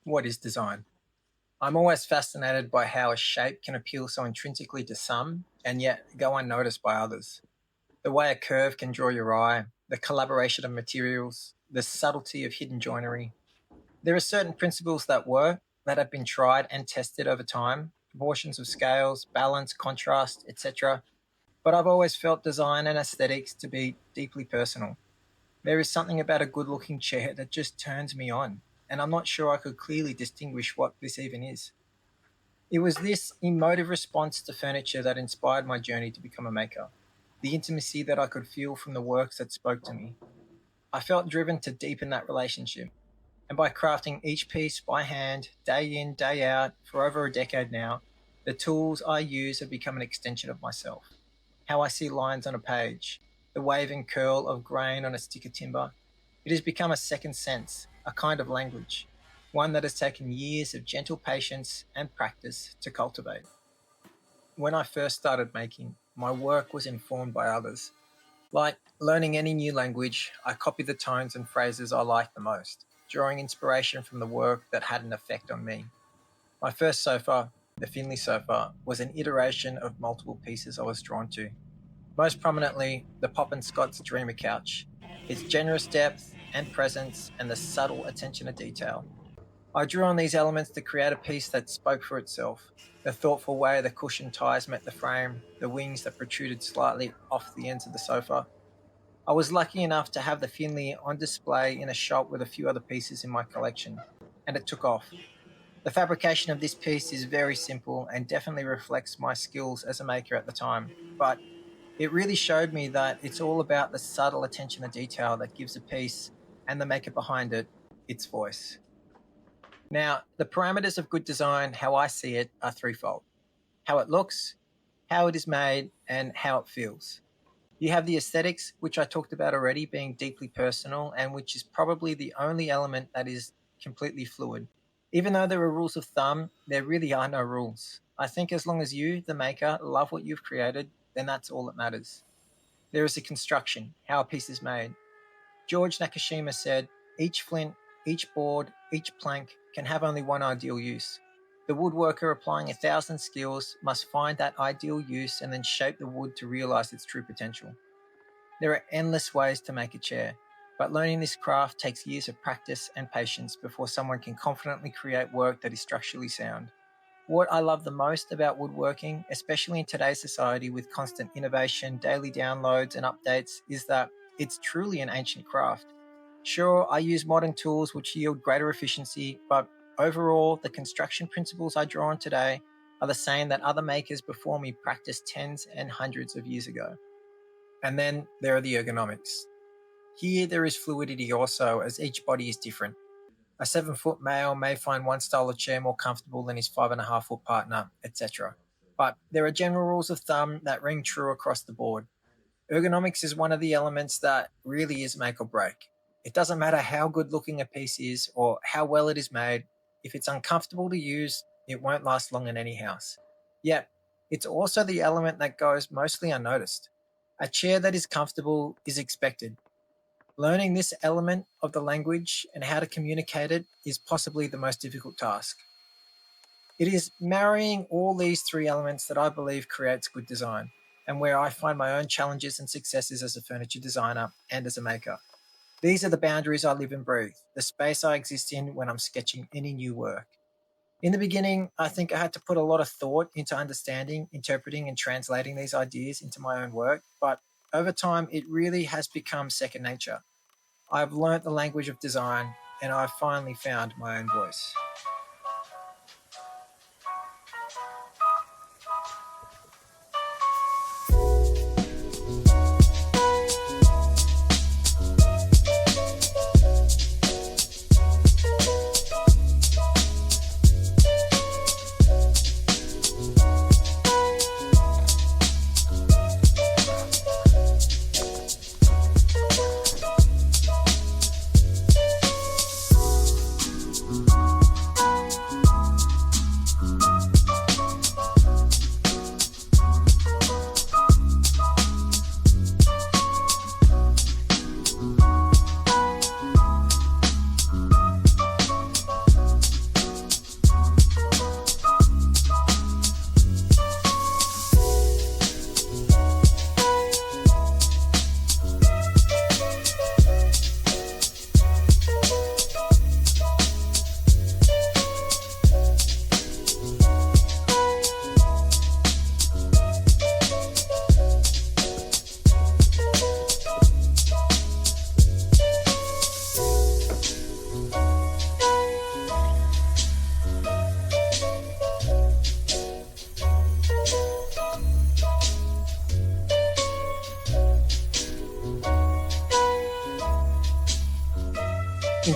What is design? I'm always fascinated by how a shape can appeal so intrinsically to some and yet go unnoticed by others. The way a curve can draw your eye, the collaboration of materials, the subtlety of hidden joinery. There are certain principles that work, that have been tried and tested over time, proportions of scales, balance, contrast, etc. But I've always felt design and aesthetics to be deeply personal. There is something about a good looking chair that just turns me on, and I'm not sure I could clearly distinguish what this even is. It was this emotive response to furniture that inspired my journey to become a maker. The intimacy that I could feel from the works that spoke to me. I felt driven to deepen that relationship. And by crafting each piece by hand, day in, day out, for over a decade now, the tools I use have become an extension of myself. How I see lines on a page, the waving curl of grain on a stick of timber. It has become a second sense, a kind of language, one that has taken years of gentle patience and practice to cultivate. When I first started making, my work was informed by others. Like learning any new language, I copied the tones and phrases I liked the most, drawing inspiration from the work that had an effect on me. My first sofa, the Finley sofa, was an iteration of multiple pieces I was drawn to. Most prominently, the Pop and Scott's Dreamer couch, its generous depth and presence, and the subtle attention to detail. I drew on these elements to create a piece that spoke for itself. The thoughtful way the cushion ties met the frame, the wings that protruded slightly off the ends of the sofa. I was lucky enough to have the Finley on display in a shop with a few other pieces in my collection, and it took off. The fabrication of this piece is very simple and definitely reflects my skills as a maker at the time, but it really showed me that it's all about the subtle attention to detail that gives a piece and the maker behind it its voice. Now, the parameters of good design, how I see it, are threefold: how it looks, how it is made, and how it feels. You have the aesthetics, which I talked about already, being deeply personal and which is probably the only element that is completely fluid. Even though there are rules of thumb, there really are no rules. I think as long as you, the maker, love what you've created, then that's all that matters. There is a construction, how a piece is made. George Nakashima said, each flint, each board, each plank can have only one ideal use. The woodworker applying 1,000 skills must find that ideal use and then shape the wood to realize its true potential. There are endless ways to make a chair, but learning this craft takes years of practice and patience before someone can confidently create work that is structurally sound. What I love the most about woodworking, especially in today's society with constant innovation, daily downloads, and updates, is that it's truly an ancient craft. Sure, I use modern tools which yield greater efficiency, but overall, the construction principles I draw on today are the same that other makers before me practiced tens and hundreds of years ago. And then there are the ergonomics. Here, there is fluidity also, as each body is different. A 7 foot male may find one style of chair more comfortable than his 5.5 foot partner, etc. But there are general rules of thumb that ring true across the board. Ergonomics is one of the elements that really is make or break. It doesn't matter how good looking a piece is or how well it is made, if it's uncomfortable to use, it won't last long in any house. Yet, it's also the element that goes mostly unnoticed. A chair that is comfortable is expected. Learning this element of the language and how to communicate it is possibly the most difficult task. It is marrying all these three elements that I believe creates good design, and where I find my own challenges and successes as a furniture designer and as a maker. These are the boundaries I live and breathe, the space I exist in when I'm sketching any new work. In the beginning, I think I had to put a lot of thought into understanding, interpreting, and translating these ideas into my own work, but over time, it really has become second nature. I've learnt the language of design, and I've finally found my own voice.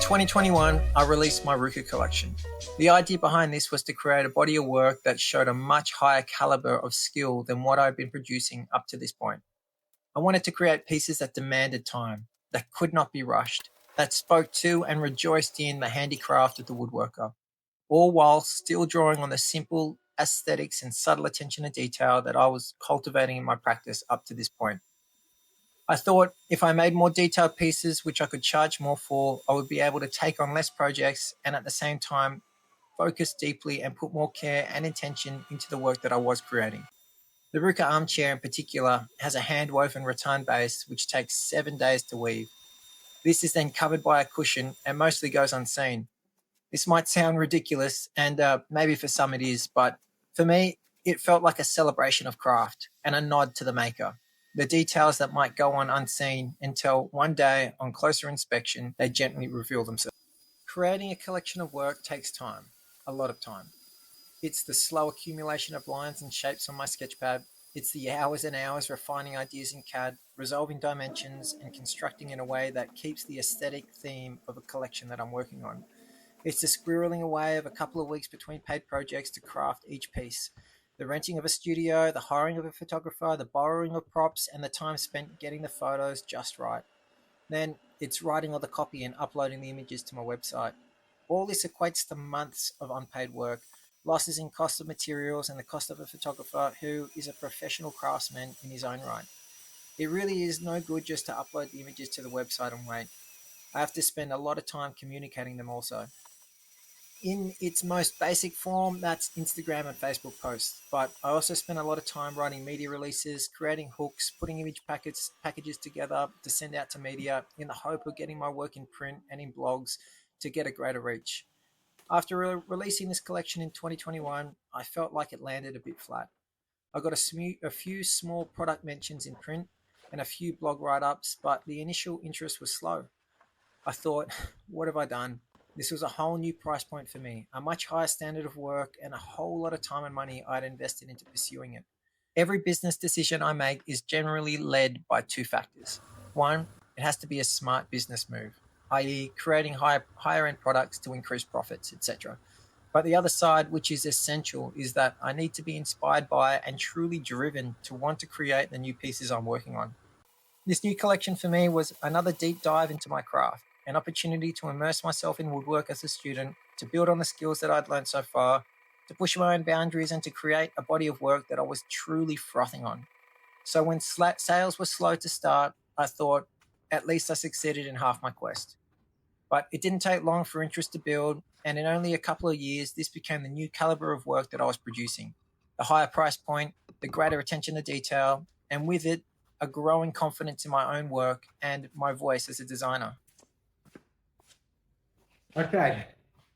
2021, I released my Ruka collection. The idea behind this was to create a body of work that showed a much higher caliber of skill than what I'd been producing up to this point. I wanted to create pieces that demanded time, that could not be rushed, that spoke to and rejoiced in the handicraft of the woodworker, all while still drawing on the simple aesthetics and subtle attention to detail that I was cultivating in my practice up to this point. I thought if I made more detailed pieces, which I could charge more for, I would be able to take on less projects and at the same time focus deeply and put more care and intention into the work that I was creating. The Ruka armchair in particular has a hand woven rattan base which takes 7 days to weave. This is then covered by a cushion and mostly goes unseen. This might sound ridiculous, and maybe for some it is, but for me, it felt like a celebration of craft and a nod to the maker. The details that might go on unseen until one day, on closer inspection, they gently reveal themselves. Creating a collection of work takes time, a lot of time. It's the slow accumulation of lines and shapes on my sketchpad. It's the hours and hours refining ideas in CAD, resolving dimensions, and constructing in a way that keeps the aesthetic theme of a collection that I'm working on. It's the squirreling away of a couple of weeks between paid projects to craft each piece. The renting of a studio, the hiring of a photographer, the borrowing of props, and the time spent getting the photos just right. Then it's writing all the copy and uploading the images to my website. All this equates to months of unpaid work, losses in cost of materials, and the cost of a photographer who is a professional craftsman in his own right. It really is no good just to upload the images to the website and wait. I have to spend a lot of time communicating them also. In its most basic form, that's Instagram and Facebook posts. But I also spend a lot of time writing media releases, creating hooks, putting image packages together to send out to media in the hope of getting my work in print and in blogs to get a greater reach. After releasing this collection in 2021, I felt like it landed a bit flat. I got a few small product mentions in print and a few blog write ups, but the initial interest was slow. I thought, what have I done? This was a whole new price point for me, a much higher standard of work, and a whole lot of time and money I'd invested into pursuing it. Every business decision I make is generally led by two factors. One, it has to be a smart business move, i.e., creating higher end products to increase profits, etc. But the other side, which is essential, is that I need to be inspired by and truly driven to want to create the new pieces I'm working on. This new collection for me was another deep dive into my craft, an opportunity to immerse myself in woodwork as a student, to build on the skills that I'd learned so far, to push my own boundaries, and to create a body of work that I was truly frothing on. So when sales were slow to start, I thought, at least I succeeded in half my quest. But it didn't take long for interest to build, and in only a couple of years, this became the new caliber of work that I was producing. The higher price point, the greater attention to detail, and with it, a growing confidence in my own work and my voice as a designer. Okay,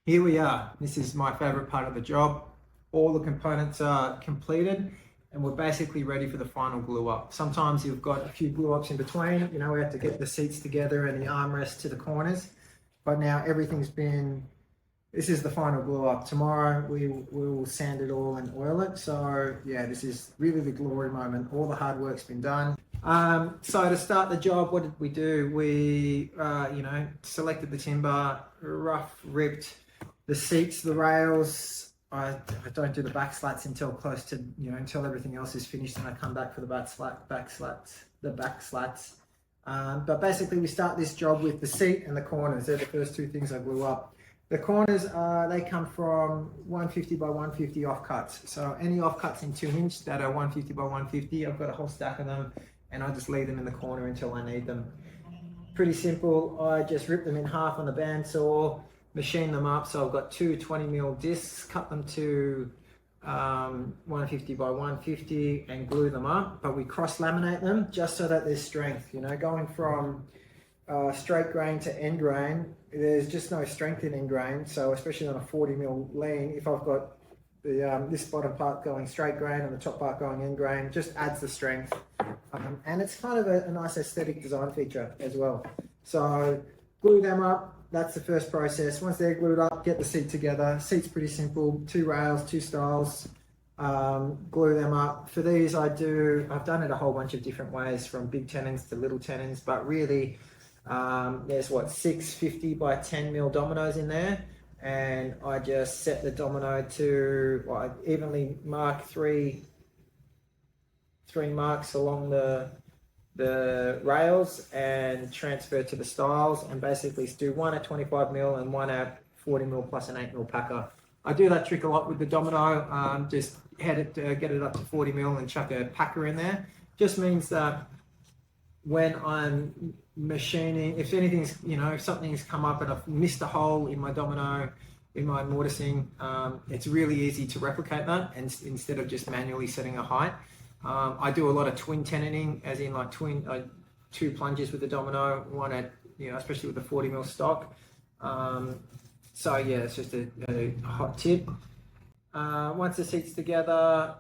here we are. This is my favorite part of the job. All the components are completed and we're basically ready for the final glue up. Sometimes you've got a few glue ups in between. You know, we have to get the seats together and the armrests to the corners. But now this is the final glue up. Tomorrow we will sand it all and oil it. So yeah, this is really the glory moment. All the hard work's been done. So to start the job, what did we do? We, selected the timber, rough ripped the seats, the rails. I don't do the back slats until close to, until everything else is finished, and I come back for the back slats. But basically we start this job with the seat and the corners. They're the first two things I glue up. The corners, they come from 150 by 150 offcuts. So any offcuts in 2" that are 150 by 150, I've got a whole stack of them, and I just leave them in the corner until I need them. Pretty simple. I just rip them in half on the bandsaw, machine them up. So I've got two 20mm discs, cut them to 150 by 150 and glue them up. But we cross laminate them just so that there's strength. Going from straight grain to end grain, there's just no strength in end grain. So especially on a 40mm lean, if I've got this bottom part going straight grain and the top part going end grain, just adds the strength. And it's kind of a nice aesthetic design feature as well. So glue them up. That's the first process. Once they're glued up, get the seat together. Seat's pretty simple. 2 rails, 2 styles. Glue them up. For these, I've done it a whole bunch of different ways, from big tenons to little tenons, but really There's what, 650 by 10 mil dominoes in there, and I just set the domino to, well, I evenly mark three marks along the rails and transfer to the stiles, and basically do one at 25 mil and one at 40 mil plus an 8 mil packer. I do that trick a lot with the domino. Just get it up to 40 mil and chuck a packer in there. Just means that when I'm machining, if anything's, if something's come up and I've missed a hole in my domino, in my mortising, it's really easy to replicate that, and instead of just manually setting a height. I do a lot of twin tenoning, as in like two plunges with the domino, one at, especially with the 40 mil stock. So yeah, it's just a hot tip. Once the seat's together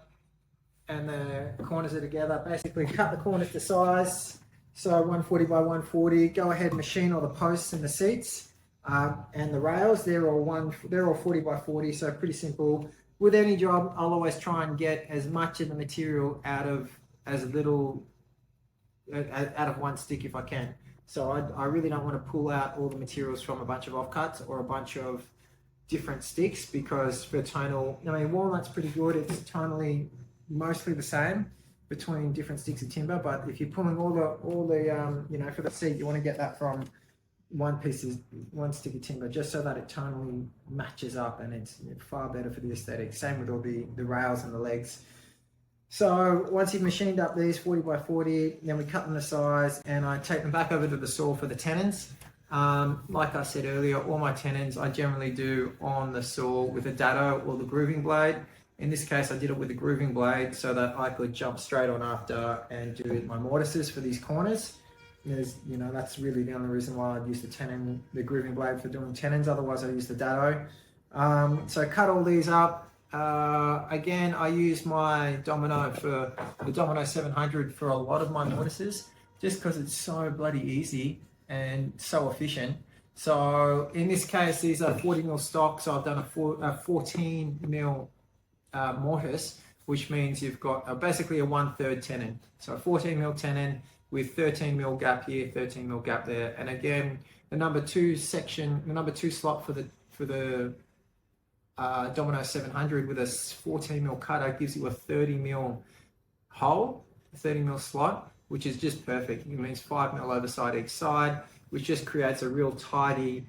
and the corners are together, basically cut the corners to size. So 140 by 140, go ahead and machine all the posts and the seats, and the rails. They're all 40 by 40, so pretty simple. With any job, I'll always try and get as much of the material out of one stick if I can. So I really don't want to pull out all the materials from a bunch of offcuts or a bunch of different sticks, because for tonal, walnut's pretty good. It's tonally mostly the same between different sticks of timber, but if you're pulling all the for the seat, you want to get that from one stick of timber, just so that it tonally matches up, and it's far better for the aesthetic. Same with all the rails and the legs. So once you've machined up these 40 by 40, then we cut them to size, and I take them back over to the saw for the tenons. Like I said earlier, all my tenons I generally do on the saw with a dado or the grooving blade. In this case, I did it with a grooving blade so that I could jump straight on after and do my mortises for these corners. That's really the only reason why I'd use the grooving blade for doing tenons. Otherwise, I use the dado. So cut all these up. Again, I use my domino for the Domino 700 for a lot of my mortises, just because it's so bloody easy and so efficient. So in this case, these are 40 mil stock. So I've done a 14 mil mortise, which means you've got basically a 1/3 tenon. So a 14 mil tenon with 13 mil gap here, 13 mil gap there. And again, the number two slot for the Domino 700 with a 14 mil cutter gives you a 30 mil hole, a 30 mil slot, which is just perfect. It means 5 mil overside each side, which just creates a real tidy,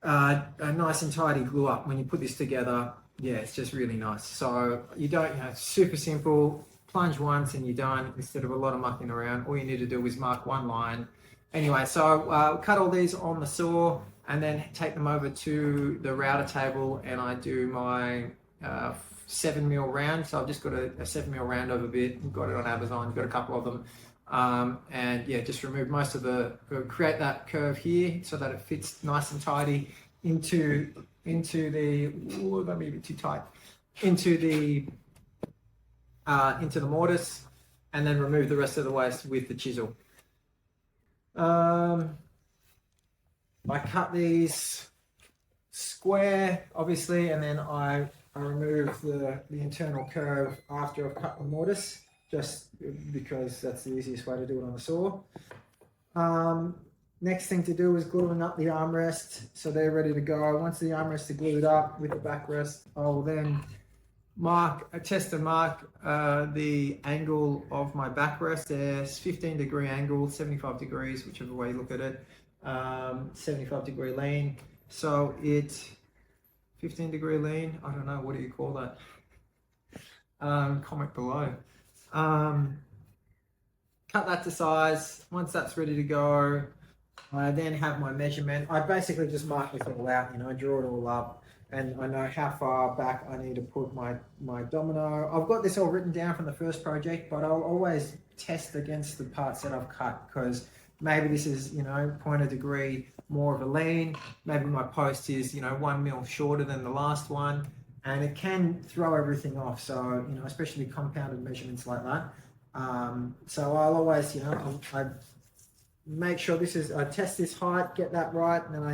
a nice and tidy glue up when you put this together. Yeah, it's just really nice. So you don't, super simple. Plunge once and you're done, instead of a lot of mucking around. All you need to do is mark one line. Anyway, so cut all these on the saw and then take them over to the router table, and I do my 7 mil round. So I've just got a 7 mil round over bit. Got it on Amazon, got a couple of them. And yeah, just remove most of create that curve here so that it fits nice and tidy into the, that may be too tight, into the mortise, and then remove the rest of the waste with the chisel. I cut these square, obviously, and then I remove the internal curve after I've cut the mortise, just because that's the easiest way to do it on the saw. Next thing to do is gluing up the armrest, so they're ready to go. Once the armrests are glued up with the backrest, I'll then test and mark the angle of my backrest. There's 15-degree angle, 75 degrees, whichever way you look at it, 75-degree lean. So it's 15-degree lean, I don't know, what do you call that? Comment below. Cut that to size. Once that's ready to go, I then have my measurement. I basically just mark this all out, draw it all up, and I know how far back I need to put my domino. I've got this all written down from the first project, but I'll always test against the parts that I've cut, because maybe this is, 0.1 degree more of a lean, maybe my post is, 1 mil shorter than the last one, and it can throw everything off. So, especially compounded measurements like that. So I'll always, I make sure I test this height, get that right, and then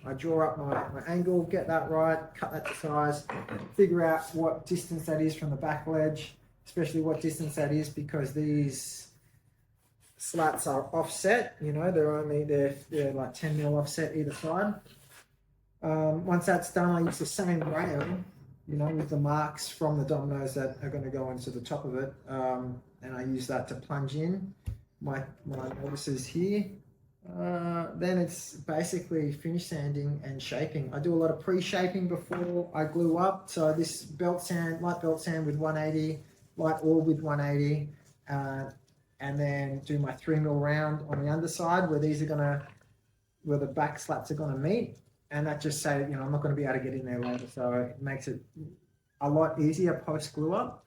I draw up my angle, get that right, cut that to size, figure out what distance that is from the back ledge, especially what distance that is, because these slats are offset. They're like 10 mil offset either side. Once that's done, I use the same rail, with the marks from the dominoes that are going to go into the top of it, and I use that to plunge in my mortises here. Then it's basically finish sanding and shaping. I do a lot of pre-shaping before I glue up. So this light belt sand with 180, light ore with 180, and then do my 3 mil round on the underside where where the back slats are gonna meet. And that just say, I'm not gonna be able to get in there later. So it makes it a lot easier post glue up.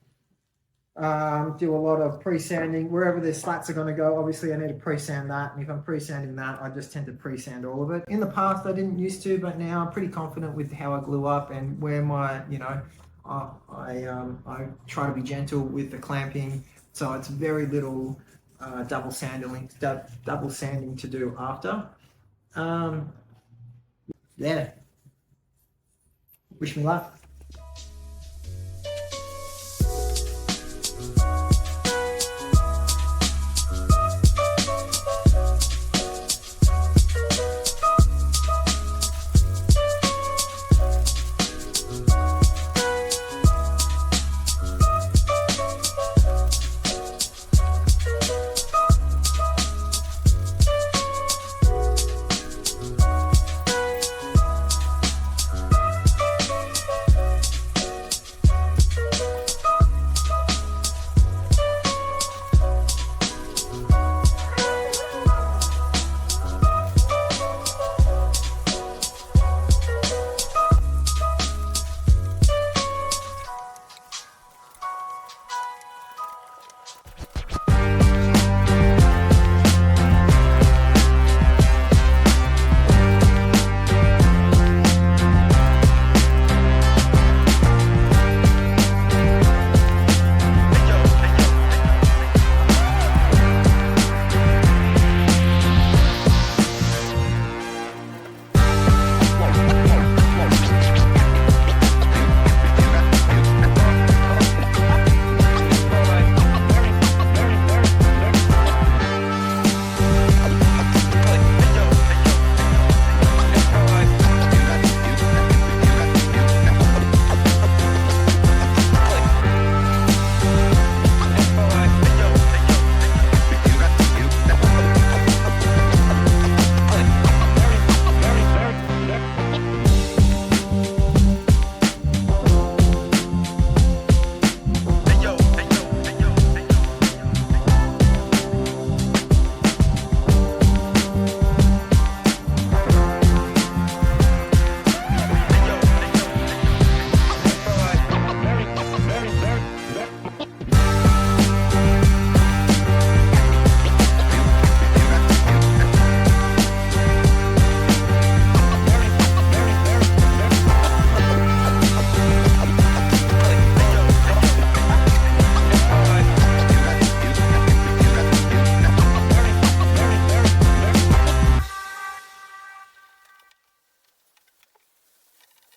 Do a lot of pre-sanding wherever the slats are going to go. Obviously, I need to pre-sand that, and if I'm pre-sanding that, I just tend to pre-sand all of it. In the past, I didn't used to, but now I'm pretty confident with how I glue up and where my, I try to be gentle with the clamping, so it's very little double sanding to do after. Yeah. Wish me luck.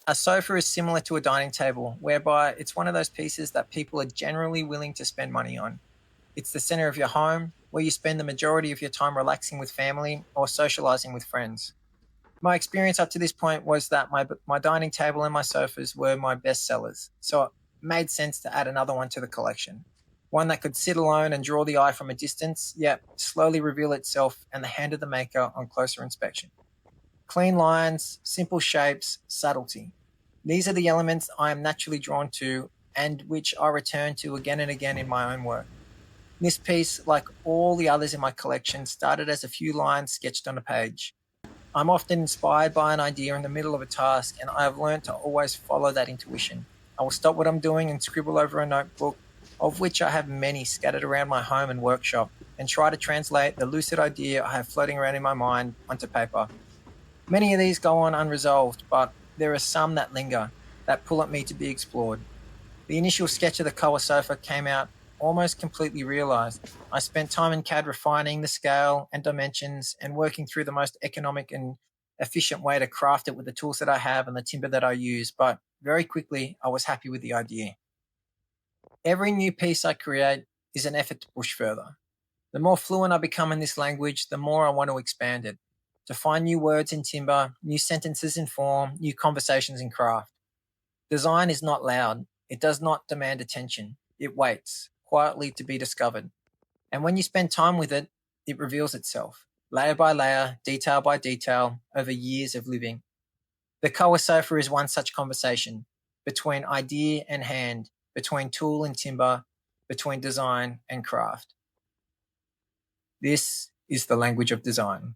A sofa is similar to a dining table, whereby it's one of those pieces that people are generally willing to spend money on. It's the center of your home, where you spend the majority of your time relaxing with family or socializing with friends. My experience up to this point was that my dining table and my sofas were my best sellers, so it made sense to add another one to the collection. One that could sit alone and draw the eye from a distance, yet slowly reveal itself and the hand of the maker on closer inspection. Clean lines, simple shapes, subtlety. These are the elements I am naturally drawn to and which I return to again and again in my own work. This piece, like all the others in my collection, started as a few lines sketched on a page. I'm often inspired by an idea in the middle of a task, and I have learned to always follow that intuition. I will stop what I'm doing and scribble over a notebook, of which I have many scattered around my home and workshop, and try to translate the lucid idea I have floating around in my mind onto paper. Many of these go on unresolved, but there are some that linger, that pull at me to be explored. The initial sketch of the Koa Sofa came out almost completely realized. I spent time in CAD refining the scale and dimensions and working through the most economic and efficient way to craft it with the tools that I have and the timber that I use, but very quickly I was happy with the idea. Every new piece I create is an effort to push further. The more fluent I become in this language, the more I want to expand it, to find new words in timber, new sentences in form, new conversations in craft. Design is not loud. It does not demand attention. It waits, quietly to be discovered. And when you spend time with it, it reveals itself, layer by layer, detail by detail, over years of living. The Koa Sofa is one such conversation between idea and hand, between tool and timber, between design and craft. This is the language of design.